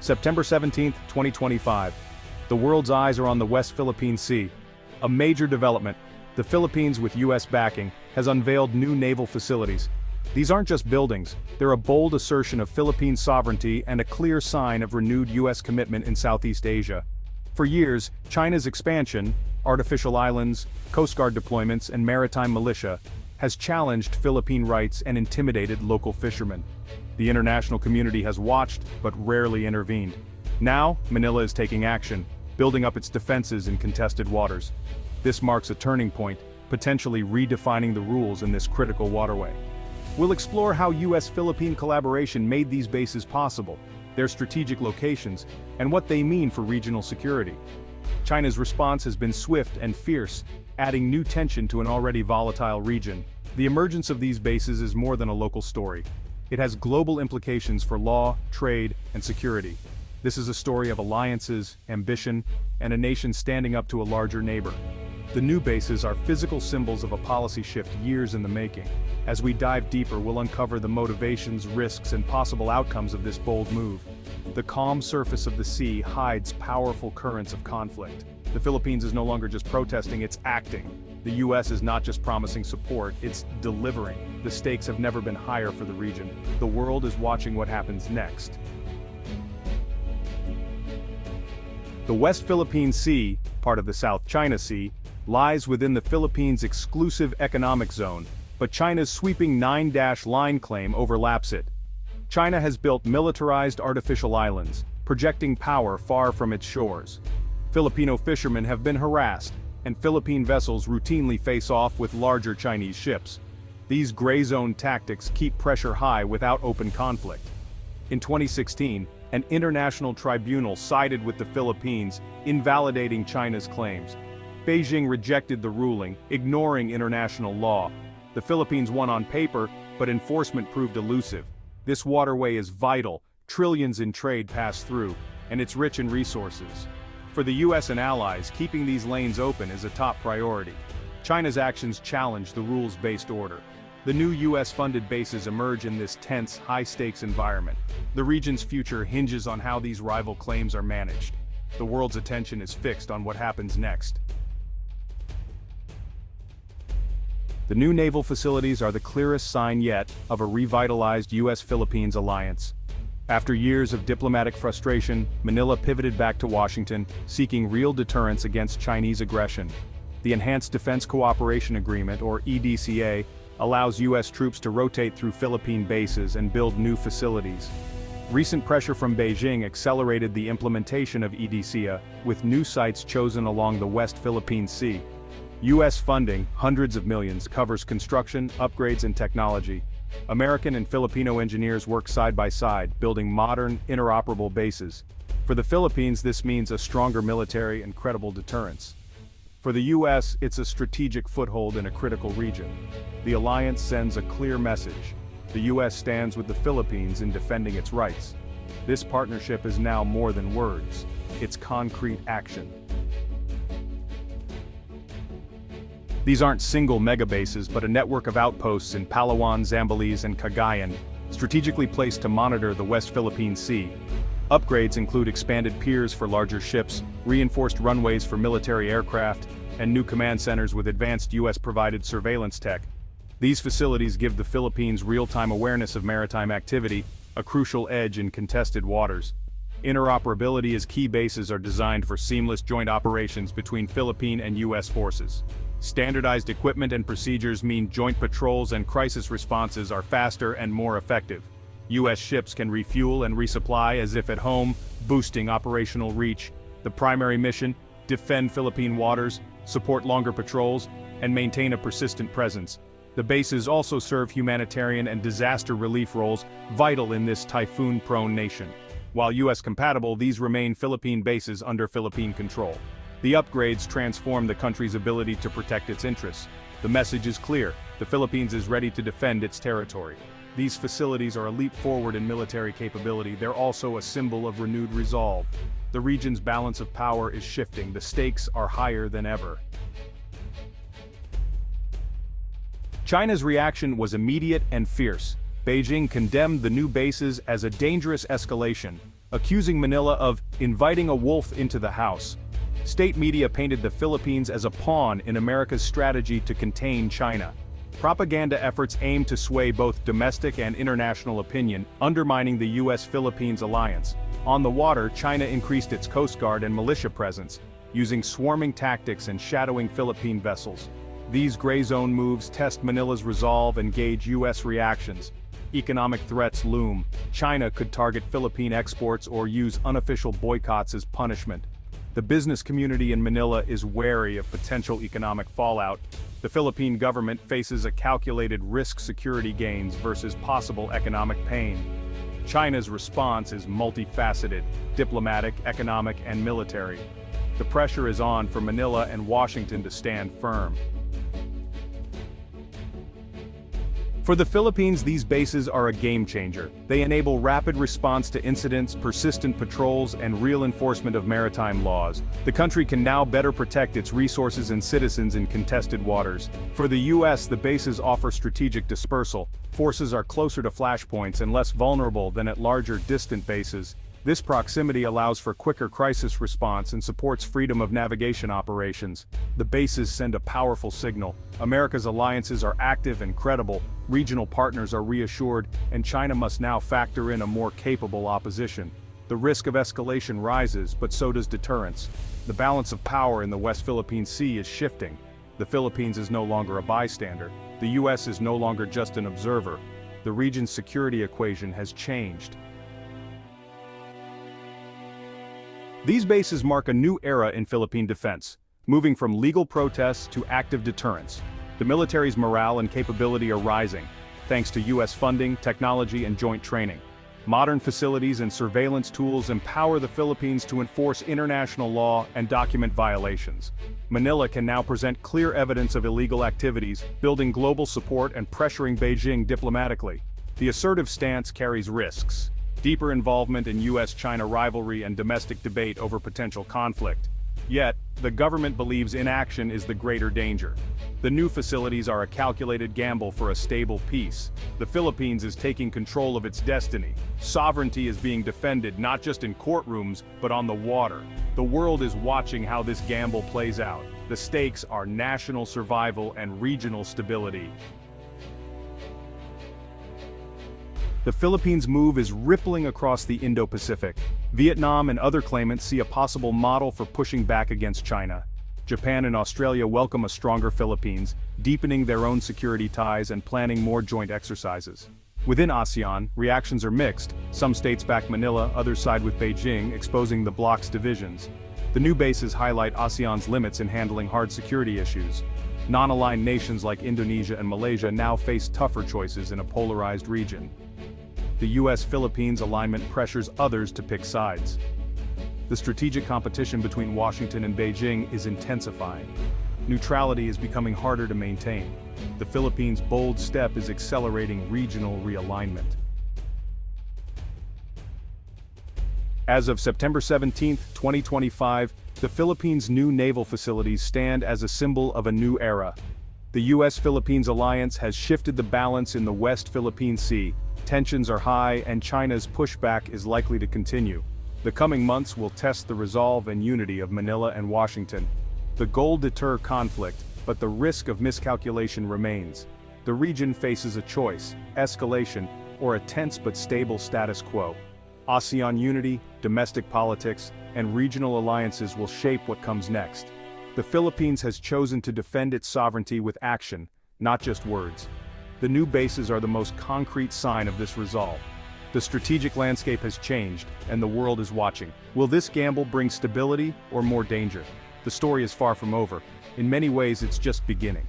September 17, 2025. The world's eyes are on the West Philippine Sea. A major development. The Philippines, with U.S. backing, has unveiled new naval facilities. These aren't just buildings, they're a bold assertion of Philippine sovereignty and a clear sign of renewed U.S. commitment in Southeast Asia. For years, China's expansion, artificial islands, Coast Guard deployments, and maritime militia, has challenged Philippine rights and intimidated local fishermen. The international community has watched, but rarely intervened. Now, Manila is taking action, building up its defenses in contested waters. This marks a turning point, potentially redefining the rules in this critical waterway. We'll explore how U.S.-Philippine collaboration made these bases possible, their strategic locations, and what they mean for regional security. China's response has been swift and fierce, adding new tension to an already volatile region. The emergence of these bases is more than a local story. It has global implications for law, trade, and security. This is a story of alliances, ambition, and a nation standing up to a larger neighbor. The new bases are physical symbols of a policy shift years in the making. As we dive deeper, we'll uncover the motivations, risks, and possible outcomes of this bold move. The calm surface of the sea hides powerful currents of conflict. The Philippines is no longer just protesting, it's acting. The U.S. is not just promising support, it's delivering. The stakes have never been higher for the region. The world is watching what happens next. The West Philippine Sea, part of the South China Sea, lies within the Philippines' exclusive economic zone, but China's sweeping 9-line claim overlaps it. China has built militarized artificial islands, projecting power far from its shores. Filipino fishermen have been harassed, and Philippine vessels routinely face off with larger Chinese ships. These gray zone tactics keep pressure high without open conflict. In 2016, an international tribunal sided with the Philippines, invalidating China's claims. Beijing rejected the ruling, ignoring international law. The Philippines won on paper, but enforcement proved elusive. This waterway is vital, trillions in trade pass through, and it's rich in resources. For the U.S. and allies, keeping these lanes open is a top priority. China's actions challenge the rules-based order. The new U.S.-funded bases emerge in this tense, high-stakes environment. The region's future hinges on how these rival claims are managed. The world's attention is fixed on what happens next. The new naval facilities are the clearest sign yet of a revitalized U.S.-Philippines alliance. After years of diplomatic frustration, Manila pivoted back to Washington, seeking real deterrence against Chinese aggression. The Enhanced Defense Cooperation Agreement, or EDCA, allows U.S. troops to rotate through Philippine bases and build new facilities. Recent pressure from Beijing accelerated the implementation of EDCA, with new sites chosen along the West Philippine Sea. U.S. funding, hundreds of millions, covers construction, upgrades, and technology. American and Filipino engineers work side by side, building modern, interoperable bases. For the Philippines, this means a stronger military and credible deterrence. For the U.S., it's a strategic foothold in a critical region. The alliance sends a clear message. The U.S. stands with the Philippines in defending its rights. This partnership is now more than words. It's concrete action. These aren't single megabases, but a network of outposts in Palawan, Zambales, and Cagayan, strategically placed to monitor the West Philippine Sea. Upgrades include expanded piers for larger ships, reinforced runways for military aircraft, and new command centers with advanced U.S.-provided surveillance tech. These facilities give the Philippines real-time awareness of maritime activity, a crucial edge in contested waters. Interoperability, as key bases are designed for seamless joint operations between Philippine and U.S. forces. Standardized equipment and procedures mean joint patrols and crisis responses are faster and more effective. U.S. ships can refuel and resupply as if at home, boosting operational reach. The primary mission: defend Philippine waters, support longer patrols, and maintain a persistent presence. The bases also serve humanitarian and disaster relief roles, vital in this typhoon-prone nation. While U.S. compatible, these remain Philippine bases under Philippine control. The upgrades transform the country's ability to protect its interests. The message is clear: the Philippines is ready to defend its territory. These facilities are a leap forward in military capability. They're also a symbol of renewed resolve. The region's balance of power is shifting. The stakes are higher than ever. China's reaction was immediate and fierce. Beijing condemned the new bases as a dangerous escalation, accusing Manila of inviting a wolf into the house. State media painted the Philippines as a pawn in America's strategy to contain China. Propaganda efforts aimed to sway both domestic and international opinion, undermining the U.S. Philippines alliance. On the water, China increased its Coast Guard and militia presence, using swarming tactics and shadowing Philippine vessels. These gray zone moves test Manila's resolve and gauge U.S. reactions. Economic threats loom. China could target Philippine exports or use unofficial boycotts as punishment. The business community in Manila is wary of potential economic fallout. The Philippine government faces a calculated risk security gains versus possible economic pain. China's response is multifaceted: diplomatic, economic, and military. The pressure is on for Manila and Washington to stand firm. For the Philippines, these bases are a game changer. They enable rapid response to incidents, persistent patrols, and real enforcement of maritime laws. The country can now better protect its resources and citizens in contested waters. For the U.S., the bases offer strategic dispersal. Forces are closer to flashpoints and less vulnerable than at larger, distant bases. This proximity allows for quicker crisis response and supports freedom of navigation operations. The bases send a powerful signal. America's alliances are active and credible, regional partners are reassured, and China must now factor in a more capable opposition. The risk of escalation rises, but so does deterrence. The balance of power in the West Philippine Sea is shifting. The Philippines is no longer a bystander. The U.S. is no longer just an observer. The region's security equation has changed. These bases mark a new era in Philippine defense, moving from legal protests to active deterrence. The military's morale and capability are rising, thanks to U.S. funding, technology, and joint training. Modern facilities and surveillance tools empower the Philippines to enforce international law and document violations. Manila can now present clear evidence of illegal activities, building global support and pressuring Beijing diplomatically. The assertive stance carries risks: deeper involvement in U.S.-China rivalry and domestic debate over potential conflict. Yet, the government believes inaction is the greater danger. The new facilities are a calculated gamble for a stable peace. The Philippines is taking control of its destiny. Sovereignty is being defended not just in courtrooms, but on the water. The world is watching how this gamble plays out. The stakes are national survival and regional stability. The Philippines' move is rippling across the Indo-Pacific. Vietnam and other claimants see a possible model for pushing back against China. Japan and Australia welcome a stronger Philippines, deepening their own security ties and planning more joint exercises. Within ASEAN, reactions are mixed. Some states back Manila, others side with Beijing, exposing the bloc's divisions. The new bases highlight ASEAN's limits in handling hard security issues. Non-aligned nations like Indonesia and Malaysia now face tougher choices in a polarized region. The U.S. Philippines alignment pressures others to pick sides. The strategic competition between Washington and Beijing is intensifying. Neutrality is becoming harder to maintain. The Philippines' bold step is accelerating regional realignment. As of September 17, 2025, the Philippines' new naval facilities stand as a symbol of a new era. The U.S. Philippines alliance has shifted the balance in the West Philippine Sea. Tensions are high, and China's pushback is likely to continue. The coming months will test the resolve and unity of Manila and Washington. The goal deter conflict, but the risk of miscalculation remains. The region faces a choice: escalation, or a tense but stable status quo. ASEAN unity, domestic politics, and regional alliances will shape what comes next. The Philippines has chosen to defend its sovereignty with action, not just words. The new bases are the most concrete sign of this resolve. The strategic landscape has changed, and the world is watching. Will this gamble bring stability or more danger? The story is far from over. In many ways, it's just beginning.